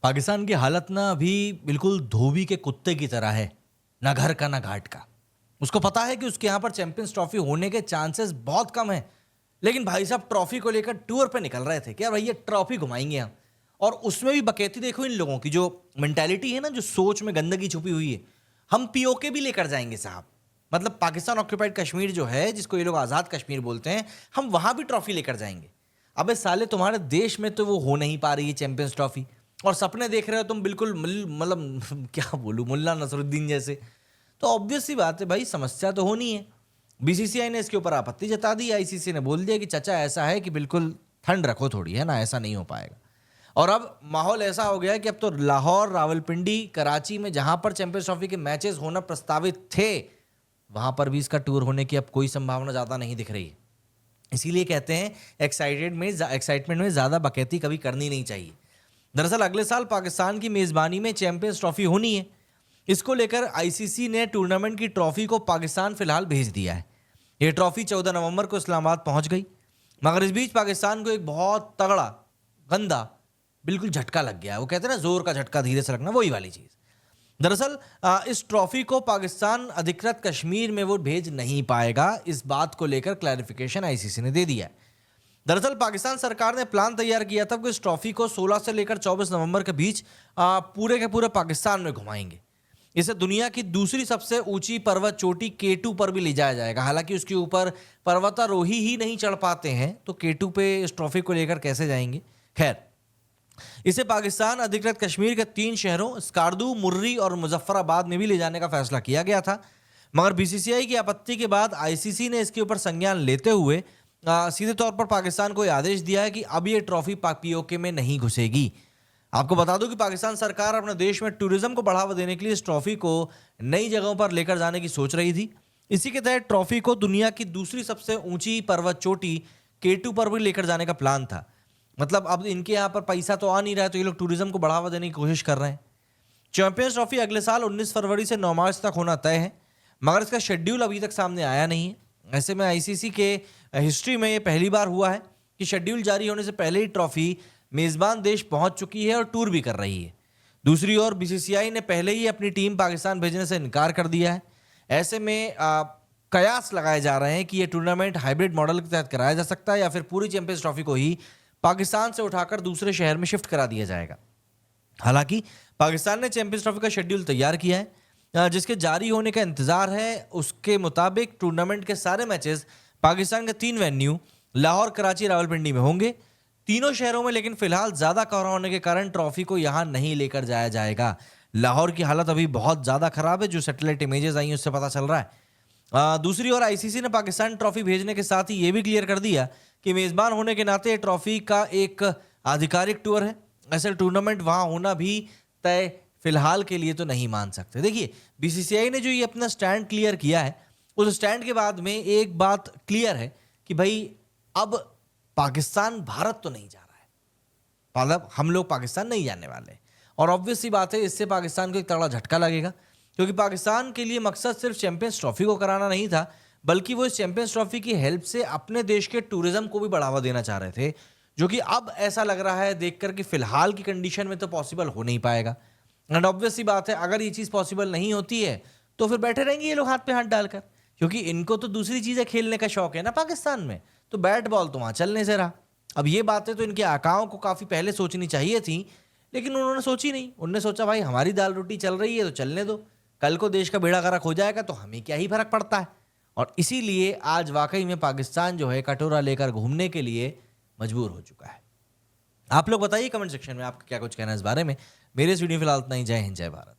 पाकिस्तान की हालत ना अभी बिल्कुल धोबी के कुत्ते की तरह है, ना घर का ना घाट का। उसको पता है कि उसके यहाँ पर चैंपियंस ट्रॉफी होने के चांसेस बहुत कम हैं, लेकिन भाई साहब ट्रॉफी को लेकर टूर पे निकल रहे थे कि यार भाई ये ट्रॉफी घुमाएंगे हम। और उसमें भी बकैती देखो इन लोगों की जो मेंटालिटी है ना, जो सोच में गंदगी छुपी हुई है। हम पीओके भी लेकर जाएंगे साहब, मतलब पाकिस्तान ऑक्यूपाइड कश्मीर जो है, जिसको ये लोग आज़ाद कश्मीर बोलते हैं, हम वहाँ भी ट्रॉफी लेकर जाएंगे। अबे साले, तुम्हारे देश में तो वो हो नहीं पा रही है चैंपियंस ट्रॉफी, और सपने देख रहे हो तुम बिल्कुल मतलब क्या बोलूं, मुल्ला नसरुद्दीन जैसे। तो ऑब्वियस सी बात है भाई, समस्या तो होनी है। बीसीसीआई ने इसके ऊपर आपत्ति जता दी। आईसीसी ने बोल दिया कि चाचा ऐसा है कि बिल्कुल ठंड रखो थोड़ी, है ना, ऐसा नहीं हो पाएगा। और अब माहौल ऐसा हो गया है कि अब तो लाहौर, रावलपिंडी, कराची में जहां पर चैंपियंस ट्रॉफी के मैचेस होना प्रस्तावित थे, वहां पर भी इसका टूर होने की अब कोई संभावना ज़्यादा नहीं दिख रही है। इसीलिए कहते हैं एक्साइटमेंट में ज़्यादा बकैती कभी करनी नहीं चाहिए। दरअसल अगले साल पाकिस्तान की मेज़बानी में चैंपियंस ट्रॉफी होनी है। इसको लेकर आईसीसी ने टूर्नामेंट की ट्रॉफी को पाकिस्तान फिलहाल भेज दिया है। ये ट्रॉफी 14 नवंबर को इस्लामाबाद पहुंच गई, मगर इस बीच पाकिस्तान को एक बहुत तगड़ा, गंदा, बिल्कुल झटका लग गया है। वो कहते हैं ना, जोर का झटका धीरे से लगना, वही वाली चीज़। दरअसल इस ट्रॉफी को पाकिस्तान अधिकृत कश्मीर में वो भेज नहीं पाएगा। इस बात को लेकर क्लैरिफिकेशन आईसीसी ने दे दिया है। दरअसल पाकिस्तान सरकार ने प्लान तैयार किया था कि इस ट्रॉफी को 16 से लेकर 24 नवंबर के बीच पूरे के पूरे पाकिस्तान में घुमाएंगे। इसे दुनिया की दूसरी सबसे ऊंची पर्वत चोटी K2 पर भी ले जाया जाएगा। हालांकि उसके ऊपर पर्वतारोही ही नहीं चढ़ पाते हैं, तो K2 पे इस ट्रॉफी को लेकर कैसे जाएंगे। खैर, इसे पाकिस्तान अधिकृत कश्मीर के 3 शहरों स्कार्दू, मुर्री और मुजफ्फराबाद में भी ले जाने का फैसला किया गया था, मगर बीसीसीआई की आपत्ति के बाद आईसीसी ने इसके ऊपर संज्ञान लेते हुए सीधे तौर पर पाकिस्तान को यह आदेश दिया है कि अब ये ट्रॉफी पीओके में नहीं घुसेगी। आपको बता दूं कि पाकिस्तान सरकार अपने देश में टूरिज्म को बढ़ावा देने के लिए इस ट्रॉफी को नई जगहों पर लेकर जाने की सोच रही थी। इसी के तहत ट्रॉफी को दुनिया की दूसरी सबसे ऊंची पर्वत चोटी K2 पर भी लेकर जाने का प्लान था। मतलब अब इनके यहाँ पर पैसा तो आ नहीं रहा है, तो ये लोग टूरिज्म को बढ़ावा देने की कोशिश कर रहे हैं। चैंपियंस ट्रॉफी अगले साल 19 फरवरी से 9 मार्च तक होना तय है, मगर इसका शेड्यूल अभी तक सामने आया नहीं है। ऐसे में आईसीसी के हिस्ट्री में ये पहली बार हुआ है कि शेड्यूल जारी होने से पहले ही ट्रॉफी मेज़बान देश पहुंच चुकी है और टूर भी कर रही है। दूसरी ओर बीसीसीआई ने पहले ही अपनी टीम पाकिस्तान भेजने से इनकार कर दिया है। ऐसे में कयास लगाए जा रहे हैं कि ये टूर्नामेंट हाइब्रिड मॉडल के तहत कराया जा सकता है, या फिर पूरी चैंपियंस ट्रॉफी को ही पाकिस्तान से उठाकर दूसरे शहर में शिफ्ट करा दिया जाएगा। हालांकि पाकिस्तान ने चैंपियंस ट्रॉफी का शेड्यूल तैयार किया है, जिसके जारी होने का इंतजार है। उसके मुताबिक टूर्नामेंट के सारे मैचेस पाकिस्तान के 3 वेन्यू लाहौर, कराची, रावलपिंडी में होंगे, तीनों शहरों में। लेकिन फिलहाल ज्यादा कोहरा होने के कारण ट्रॉफी को यहां नहीं लेकर जाया जाएगा। लाहौर की हालत अभी बहुत ज्यादा खराब है, जो सैटेलाइट इमेजेस आई हैं उससे पता चल रहा है। दूसरी ओर आईसीसी ने पाकिस्तान ट्रॉफी भेजने के साथ ही ये भी क्लियर कर दिया कि मेजबान होने के नाते ट्रॉफी का एक आधिकारिक टूर है। ऐसे टूर्नामेंट वहां होना भी तय फिलहाल के लिए तो नहीं मान सकते। देखिए, बीसीसीआई ने जो ये अपना स्टैंड क्लियर किया है, उस स्टैंड के बाद में एक बात क्लियर है कि भाई अब पाकिस्तान भारत तो नहीं जा रहा है, मतलब हम लोग पाकिस्तान नहीं जाने वाले। और ऑब्वियस सी बात है, इससे पाकिस्तान को एक तगड़ा झटका लगेगा, क्योंकि पाकिस्तान के लिए मकसद सिर्फ चैंपियंस ट्रॉफी को कराना नहीं था, बल्कि वो इस चैंपियंस ट्रॉफी की हेल्प से अपने देश के टूरिज्म को भी बढ़ावा देना चाह रहे थे, जो कि अब ऐसा लग रहा है देखकर कि फिलहाल की कंडीशन में तो पॉसिबल हो नहीं पाएगा। एंड ऑब्वियस सी बात है, अगर ये चीज़ पॉसिबल नहीं होती है तो फिर बैठे रहेंगे ये लोग हाथ पे हाथ डालकर, क्योंकि इनको तो दूसरी चीज़ें खेलने का शौक है ना पाकिस्तान में। तो बैट बॉल तो वहाँ चलने से रहा। अब ये बातें तो इनके आकाओं को काफ़ी पहले सोचनी चाहिए थी, लेकिन उन्होंने सोची नहीं। उन्होंने सोचा भाई हमारी दाल रोटी चल रही है तो चलने दो, कल को देश का बेड़ा गर्क हो जाएगा तो हमें क्या ही फर्क पड़ता है। और इसीलिए आज वाकई में पाकिस्तान जो है कटोरा लेकर घूमने के लिए मजबूर हो चुका है। आप लोग बताइए कमेंट सेक्शन में आपका क्या कुछ कहना है इस बारे में। मेरे इस वीडियो फिलहाल इतना ही। जय हिंद, जय भारत।